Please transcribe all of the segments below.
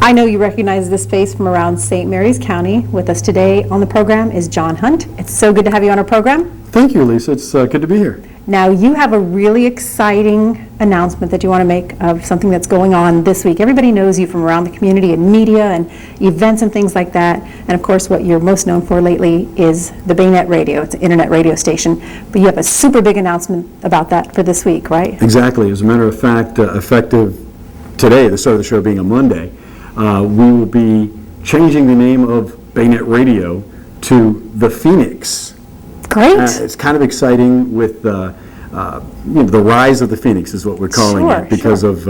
I know you recognize this face from around St. Mary's County. With us today on the program is John Hunt. It's so good to have you on our program. Thank you, Alisa. It's good to be here. Now, you have a really exciting announcement that you want to make of something that's going on this week. Everybody knows you from around the community and media and events and things like that. And of course, what you're most known for lately is the Baynet Radio. It's an internet radio station. But you have a super big announcement about that for this week, right? Exactly. As a matter of fact, effective today, the start of the show being a Monday, we will be changing the name of Baynet Radio to The Phoenix. Great. It's kind of exciting with the rise of the Phoenix is what we're calling it because of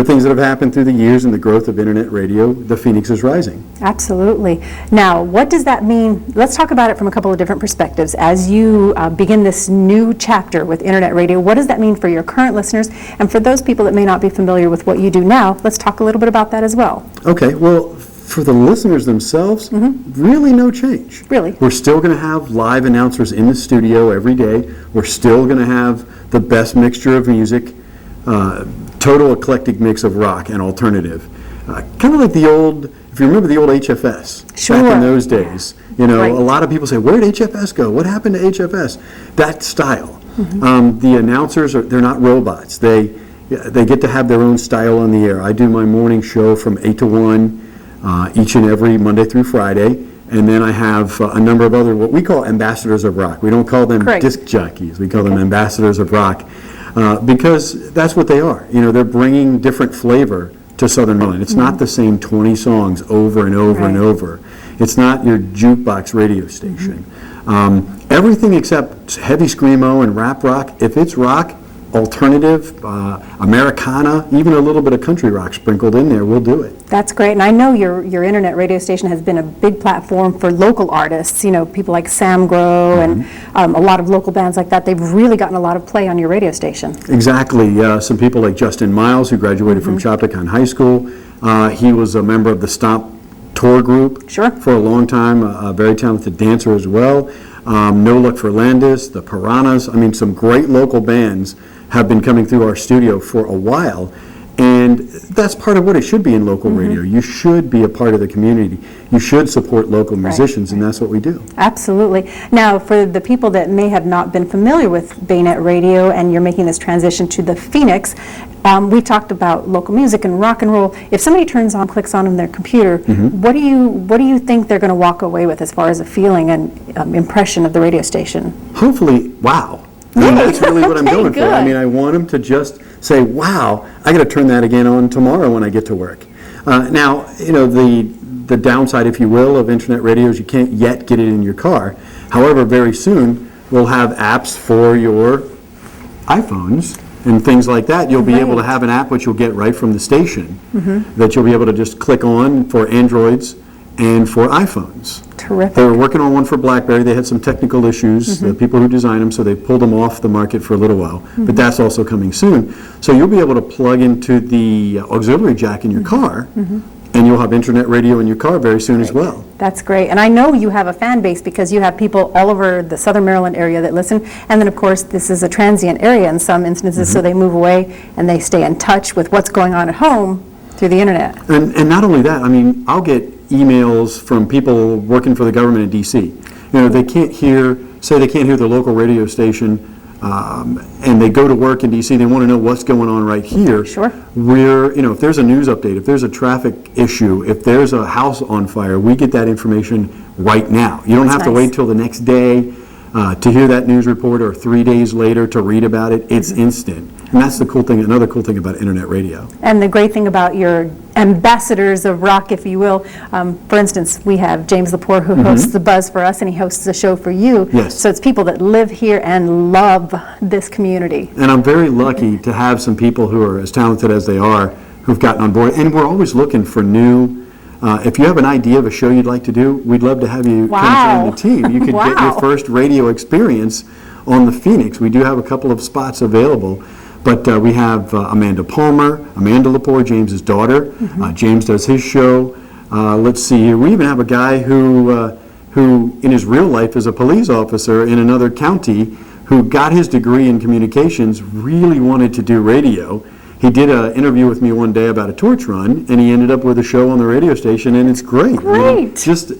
things that have happened through the years and the growth of internet radio. The Phoenix is rising. Absolutely. Now, what does that mean? Let's talk about it from a couple of different perspectives. As you begin this new chapter with internet radio, what does that mean for your current listeners? And for those people that may not be familiar with what you do now, let's talk a little bit about that as well. Okay. Well, for the listeners themselves, really no change. Really? We're still going to have live announcers in the studio every day. We're still going to have the best mixture of music, total eclectic mix of rock and alternative. Kind of like the old, if you remember the old HFS, Sure. back in those days. Right. Right. A lot of people say, where did HFS go? What happened to HFS? That style. The announcers, they're not robots. They get to have their own style on the air. I do my morning show from 8 to 1. Each and every Monday through Friday, and then I have a number of other, what we call ambassadors of rock. We don't call them disc jockeys, we call them ambassadors of rock, because that's what they are. They're bringing different flavor to Southern Maryland. It's not the same 20 songs over and over and over. It's not your jukebox radio station. Everything except heavy screamo and rap rock, if it's rock, alternative, Americana, even a little bit of country rock sprinkled in there, we'll do it. That's great. And I know your internet radio station has been a big platform for local artists, people like Sam Grow and a lot of local bands like that. They've really gotten a lot of play on your radio station. Exactly. Some people like Justin Miles, who graduated from Chapacon High School. He was a member of the Stomp tour group for a long time, a very talented dancer as well. No Luck for Landis, the Piranhas. I mean, some great local bands have been coming through our studio for a while, and that's part of what it should be in local radio. You should be a part of the community. You should support local musicians, and that's what we do. Absolutely. Now, for the people that may have not been familiar with Baynet Radio and you're making this transition to the Phoenix, we talked about local music and rock and roll. If somebody clicks on their computer, what do you think they're going to walk away with as far as a feeling and impression of the radio station? Hopefully, wow. That's really what I'm going for. I mean, I want them to just say, wow, I got to turn that again on tomorrow when I get to work. Now, the downside, if you will, of internet radio is you can't yet get it in your car. However, very soon, we'll have apps for your iPhones and things like that. You'll be able to have an app which you'll get right from the station that you'll be able to just click on for Androids and for iPhones. Terrific. They were working on one for BlackBerry. They had some technical issues, the people who designed them, so they pulled them off the market for a little while. But that's also coming soon. So you'll be able to plug into the auxiliary jack in your car, and you'll have internet radio in your car very soon as well. That's great. And I know you have a fan base because you have people all over the Southern Maryland area that listen. And then, of course, this is a transient area in some instances, so they move away and they stay in touch with what's going on at home through the internet. And not only that, I mean, I'll get emails from people working for the government in D.C. They can't hear the local radio station, and they go to work in D.C., they want to know what's going on right here. If there's a news update, if there's a traffic issue, if there's a house on fire, we get that information right now. You don't have to wait till the next day to hear that news report or 3 days later to read about it. It's instant. And that's the cool thing, another cool thing about internet radio. And the great thing about your ambassadors of rock, if you will, for instance, we have James Lepore who hosts The Buzz for us, and he hosts a show for you. Yes. So it's people that live here and love this community. And I'm very lucky to have some people who are as talented as they are who've gotten on board. And we're always looking for new, if you have an idea of a show you'd like to do, we'd love to have you come join the team. You could get your first radio experience on the Phoenix. We do have a couple of spots available. But we have Amanda Lepore, James's daughter. James does his show. Let's see here. We even have a guy who in his real life is a police officer in another county who got his degree in communications, really wanted to do radio. he did an interview with me one day about a torch run, and he ended up with a show on the radio station, and it's great. Great. Just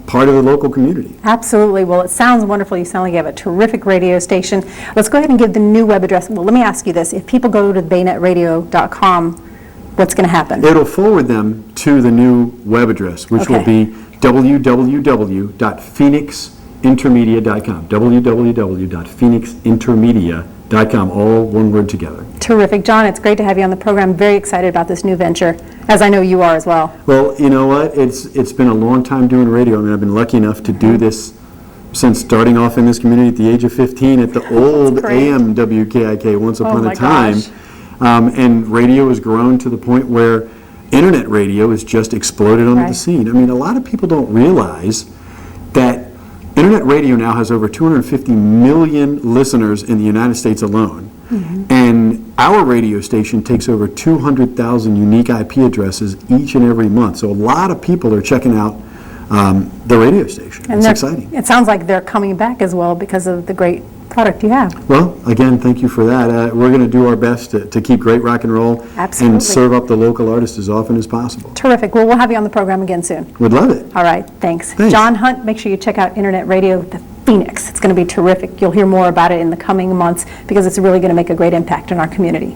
part of the local community. Absolutely. Well, it sounds wonderful. You sound like you have a terrific radio station. Let's go ahead and give the new web address. Well, let me ask you this. If people go to bayonetradio.com, what's going to happen? It'll forward them to the new web address, which will Okay. be www.phoenixintermedia.com. www.phoenixintermedia.com, all one word together. Terrific. John, it's great to have you on the program. Very excited about this new venture, as I know you are as well. Well, you know what? It's been a long time doing radio. I mean, I've been lucky enough to do this since starting off in this community at the age of 15 at the old great. AM WKIK once upon my a time. gosh. And radio has grown to the point where internet radio has just exploded onto the Right. scene. I mean, a lot of people don't realize that internet radio now has over 250 million listeners in the United States alone. And our radio station takes over 200,000 unique IP addresses each and every month. So a lot of people are checking out the radio station. It's they're- exciting. It sounds like they're coming back as well because of the great product you have. Well, again, thank you for that. We're going to do our best to keep great rock and roll Absolutely. and serve up the local artists as often as possible. Terrific. Well, we'll have you on the program again soon. Would love it. All right. Thanks. Thanks. John Hunt, make sure you check out Internet Radio, the Phoenix. It's going to be terrific. You'll hear more about it in the coming months because it's really going to make a great impact in our community.